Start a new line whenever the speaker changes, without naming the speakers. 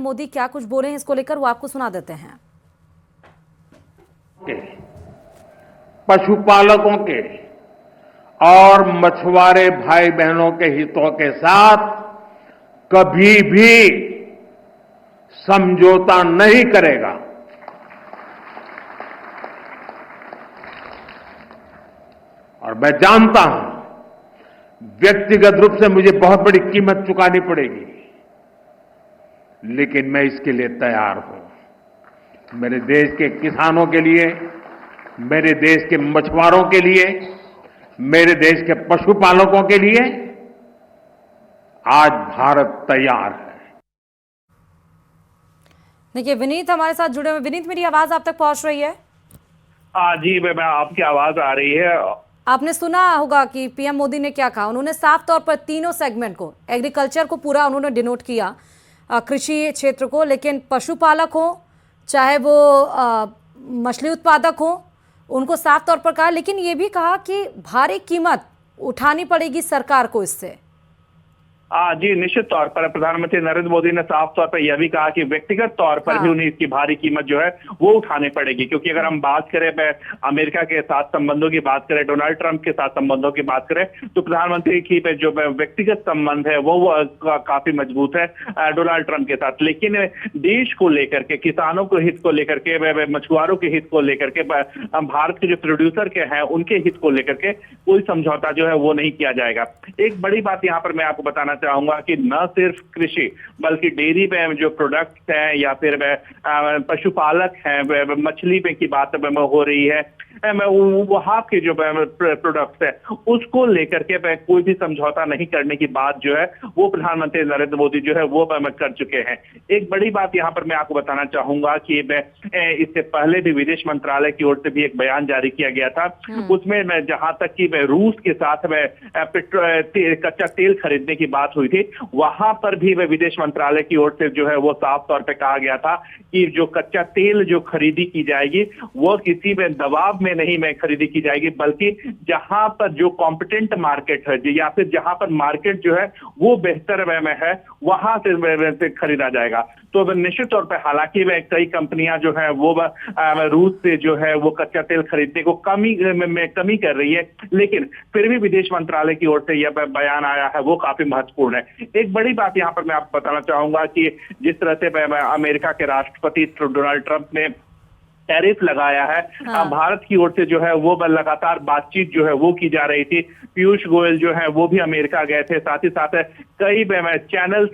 मोदी क्या कुछ बोले हैं इसको लेकर वो आपको सुना देते हैं।
पशुपालकों के और मछुआरे भाई बहनों के हितों के साथ कभी भी समझौता नहीं करेगा। और मैं जानता हूं व्यक्तिगत रूप से मुझे बहुत बड़ी कीमत चुकानी पड़ेगी, लेकिन मैं इसके लिए तैयार हूं। मेरे देश के किसानों के लिए, मेरे देश के मछुआरों के लिए, मेरे देश के पशुपालकों के लिए आज भारत तैयार है।
देखिए विनीत हमारे साथ जुड़े हुए। विनीत, मेरी आवाज आप तक पहुंच रही है?
जी मैं आपकी आवाज आ रही है।
आपने सुना होगा कि पीएम मोदी ने क्या कहा। उन्होंने साफ तौर पर तीनों सेगमेंट को, एग्रीकल्चर को पूरा उन्होंने डिनोट किया, कृषि क्षेत्र को, लेकिन पशुपालक हो चाहे वो मछली उत्पादक हो, उनको साफ तौर पर कहा, लेकिन ये भी कहा कि भारी कीमत उठानी पड़ेगी सरकार को इससे।
जी निश्चित तौर पर प्रधानमंत्री नरेंद्र मोदी ने साफ तौर पर यह भी कहा कि व्यक्तिगत तौर पर भी उन्हें इसकी भारी कीमत जो है वो उठानी पड़ेगी, क्योंकि अगर हम बात करें अमेरिका के साथ संबंधों की बात करें, डोनाल्ड ट्रंप के साथ संबंधों की बात करें, तो प्रधानमंत्री की जो व्यक्तिगत संबंध है वो काफी मजबूत है डोनाल्ड ट्रंप के साथ। लेकिन देश को लेकर के, किसानों के हित को लेकर के, मछुआरों के हित को लेकर के, भारत के जो प्रोड्यूसर के हैं उनके हित को लेकर के कोई समझौता जो है वो नहीं किया जाएगा। एक बड़ी बात यहाँ पर मैं आपको बताना चाहूंगा कि न सिर्फ कृषि बल्कि डेयरी में जो प्रोडक्ट्स हैं या फिर पशुपालक हैं, मछली में की बात हो रही है, वहां के जो प्रोडक्ट्स है उसको लेकर के कोई भी समझौता नहीं करने की बात जो है वो प्रधानमंत्री नरेंद्र मोदी जो है वो कर चुके हैं। एक बड़ी बात यहाँ पर मैं आपको बताना चाहूंगा कि इससे पहले भी विदेश मंत्रालय की ओर से भी एक बयान जारी किया गया था। उसमें जहां तक कि रूस के साथ कच्चा तेल खरीदने की बात हुई थी, वहां पर भी विदेश मंत्रालय की ओर से जो है वो साफ तौर पे कहा गया था कि जो कच्चा तेल जो खरीदी की जाएगी वो किसी में दबाव में नहीं खरीदी की जाएगी, बल्कि जहां पर जो कॉम्पिटेंट मार्केट है या फिर जहां पर मार्केट जो है वो बेहतर में है वहां से खरीदा जाएगा। तो निश्चित तौर पर हालांकि कई कंपनियां जो है वो रूस से जो है वो कच्चा तेल खरीदने को कमी कर रही है, लेकिन फिर भी विदेश मंत्रालय की ओर से यह बयान आया है वो काफी महत्वपूर्ण है। एक बड़ी बात यहाँ पर मैं आपको बताना चाहूंगा कि जिस तरह से अमेरिका के राष्ट्रपति डोनाल्ड ट्रंप ने टैरिफ लगाया है, भारत की ओर से जो है वो लगातार बातचीत जो है वो की जा रही थी। पीयूष गोयल जो है वो भी अमेरिका गए थे, साथ ही साथ कई चैनल्स